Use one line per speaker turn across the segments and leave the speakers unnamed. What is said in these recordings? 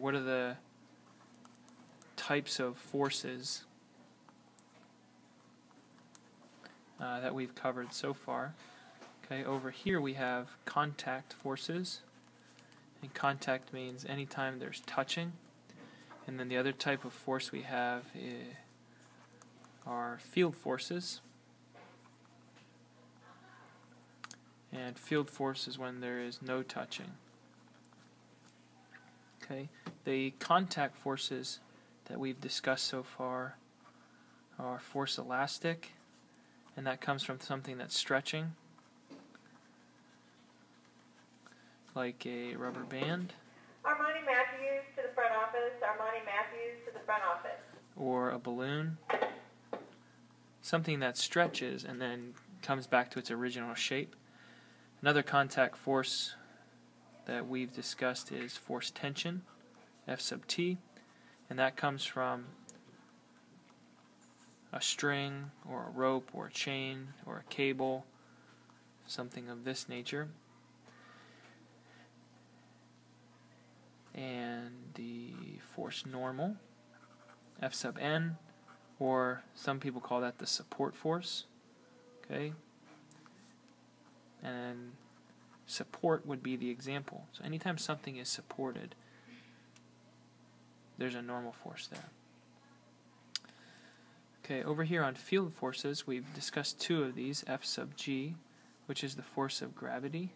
What are the types of forces that we've covered so far? Okay, over here we have contact forces, and contact means anytime there's touching. And then the other type of force we have are field forces. And field force is when there is no touching. Okay, the contact forces that we've discussed so far are force elastic, and that comes from something that's stretching, like a rubber band.
Armani Matthews to the front office. Armani Matthews to the front office.
Or a balloon. Something that stretches and then comes back to its original shape. Another contact force that we've discussed is force tension, F sub T, and that comes from a string or a rope or a chain or a cable, something of this nature. And the force normal, F sub N, or some people call that the support force. Okay? And support would be the example. So anytime something is supported, there's a normal force there. Okay, over here on field forces, we've discussed two of these, F sub G, which is the force of gravity.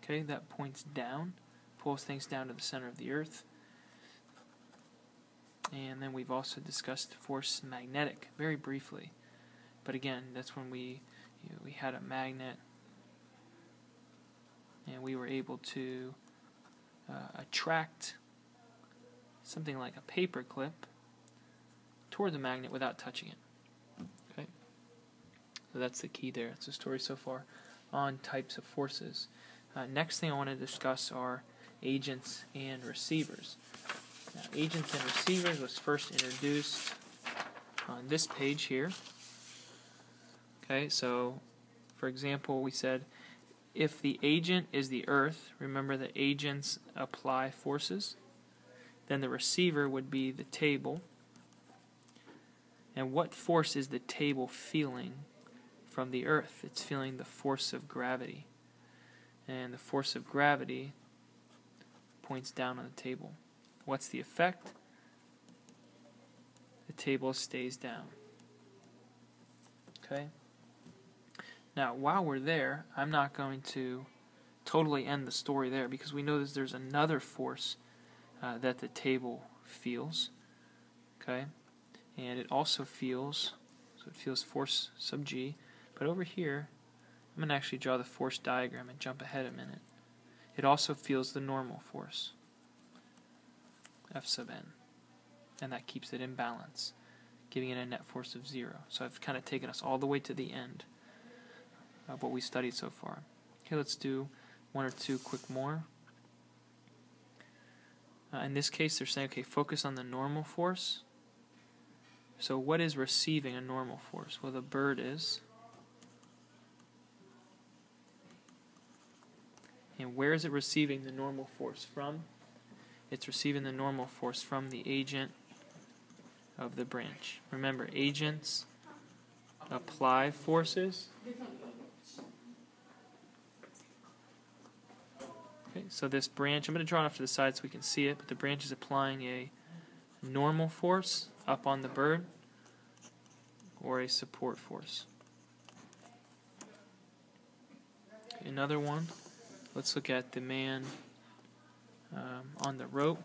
Okay, that points down, pulls things down to the center of the earth. And then we've also discussed force magnetic, very briefly. But again, that's when we had a magnet and we were able to attract something like a paper clip toward the magnet without touching it. Okay, so that's the key there. That's the story so far on types of forces. Next thing I want to discuss are agents and receivers. Now, agents and receivers was first introduced on this page here. Okay, so for example, we said if the agent is the earth, remember that agents apply forces, then the receiver would be the table. And what force is the table feeling from the earth? It's feeling the force of gravity. And the force of gravity points down on the table. What's the effect? The table stays down. Okay? Now, while we're there, I'm not going to totally end the story there because we know that there's another force that the table feels. Okay? And it also feels, so it feels force sub G, but over here, I'm going to actually draw the force diagram and jump ahead a minute. It also feels the normal force, F sub N, and that keeps it in balance, giving it a net force of 0. So I've kind of taken us all the way to the end of what we studied so far. Okay, let's do one or two quick more. In this case, they're saying, okay, focus on the normal force. So what is receiving a normal force? Well, the bird is. And where is it receiving the normal force from? It's receiving the normal force from the agent of the branch. Remember, agents apply forces. Okay, so this branch, I'm going to draw it off to the side so we can see it, but the branch is applying a normal force up on the bird or a support force. Okay, another one. Let's look at the man on the rope.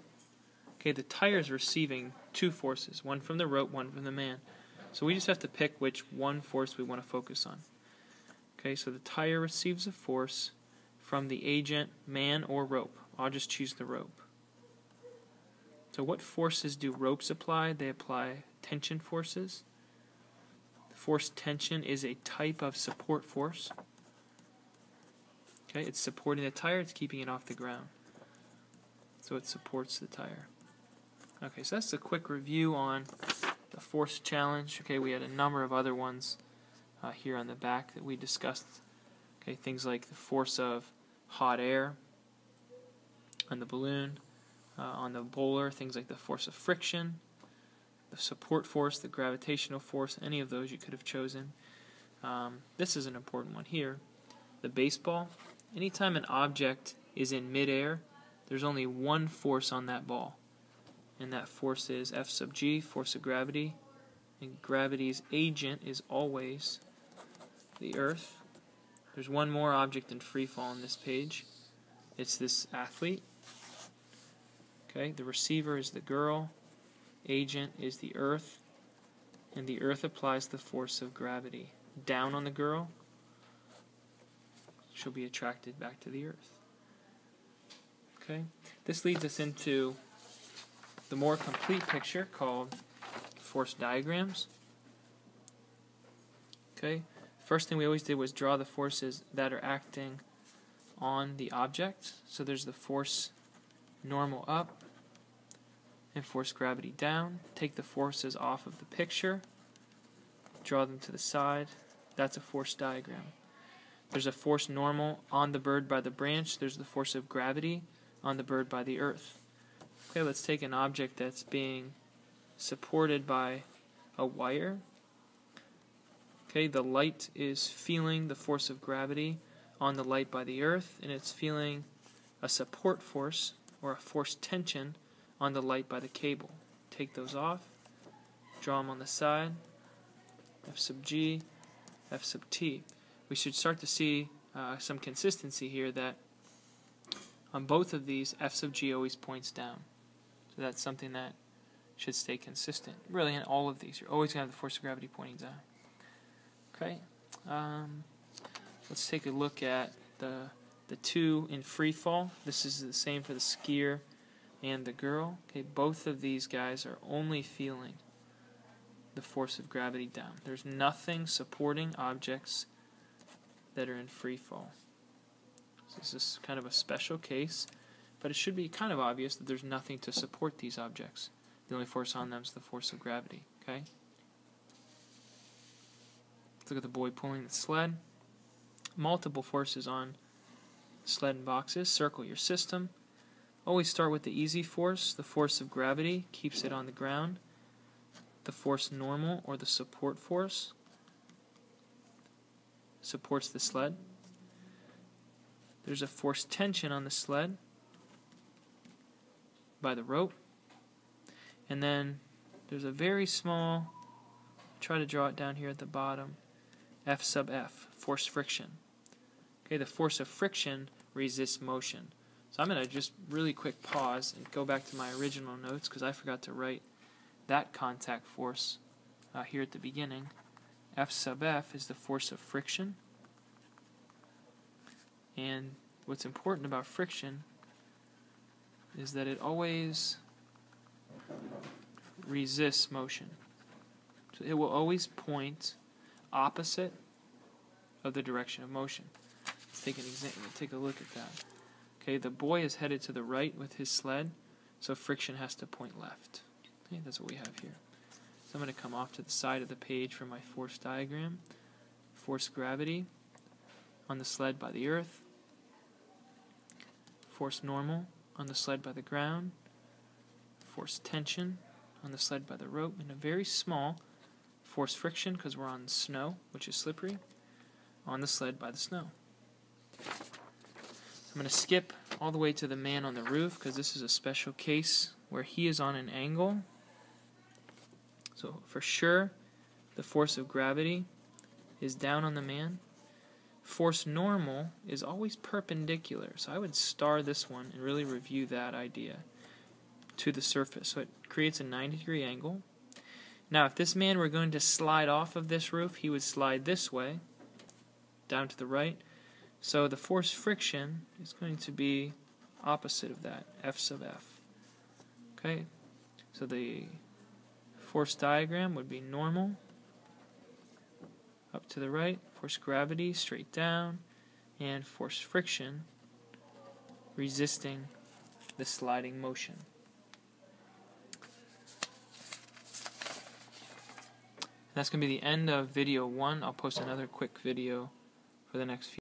Okay, the tire is receiving two forces, one from the rope, one from the man. So we just have to pick which one force we want to focus on. Okay, so the tire receives a force from the agent, man, or rope. I'll just choose the rope. So what forces do ropes apply? They apply tension forces. Force tension is a type of support force. Okay, it's supporting the tire, it's keeping it off the ground. So it supports the tire. Okay, so that's a quick review on the force challenge. Okay, we had a number of other ones here on the back that we discussed. Okay, things like the force of hot air, on the balloon, on the bowler, things like the force of friction, the support force, the gravitational force, any of those you could have chosen. This is an important one here. The baseball, anytime an object is in midair, there's only one force on that ball, and that force is F sub g, force of gravity, and gravity's agent is always the Earth. There's one more object in free fall on this page. It's this athlete. Okay, the receiver is the girl, agent is the Earth, and the Earth applies the force of gravity down on the girl. She'll be attracted back to the Earth. Okay, this leads us into the more complete picture called force diagrams. Okay, first thing we always did was draw the forces that are acting on the object. So there's the force normal up and force gravity down. Take the forces off of the picture, draw them to the side. That's a force diagram. There's a force normal on the bird by the branch. There's the force of gravity on the bird by the Earth. Okay, let's take an object that's being supported by a wire. Okay, the light is feeling the force of gravity on the light by the Earth, and it's feeling a support force or a force tension on the light by the cable. Take those off, draw them on the side, F sub g, F sub t. We should start to see some consistency here, that on both of these, F sub g always points down. So that's something that should stay consistent. Really, in all of these, you're always going to have the force of gravity pointing down. Okay, let's take a look at the two in free fall. This is the same for the skier and the girl. Okay, both of these guys are only feeling the force of gravity down. There's nothing supporting objects that are in free fall. So this is kind of a special case, but it should be kind of obvious that there's nothing to support these objects. The only force on them is the force of gravity. Okay. Let's look at the boy pulling the sled. Multiple forces on sled and boxes. Circle your system. Always start with the easy force. The force of gravity keeps it on the ground. The force normal, or the support force, supports the sled. There's a force tension on the sled by the rope. And then there's a very small, try to draw it down here at the bottom, F sub F, force friction. Okay, the force of friction resists motion. So I'm going to just really quick pause and go back to my original notes because I forgot to write that contact force here at the beginning. F sub F is the force of friction. And what's important about friction is that it always resists motion. So it will always point opposite of the direction of motion. Let's take an example. Take a look at that. Okay, the boy is headed to the right with his sled, so friction has to point left. Okay, that's what we have here. So I'm going to come off to the side of the page for my force diagram. Force gravity on the sled by the Earth. Force normal on the sled by the ground. Force tension on the sled by the rope. And a very small force friction, because we're on snow, which is slippery, on the sled by the snow. I'm going to skip all the way to the man on the roof, because this is a special case where he is on an angle. So for sure, the force of gravity is down on the man. Force normal is always perpendicular. So I would star this one and really review that idea to the surface. So it creates a 90-degree angle. Now if this man were going to slide off of this roof, he would slide this way, down to the right. So the force friction is going to be opposite of that, F sub F. Okay, so the force diagram would be normal, up to the right, force gravity straight down, and force friction resisting the sliding motion. That's going to be the end of video 1. I'll post another quick video for the next few.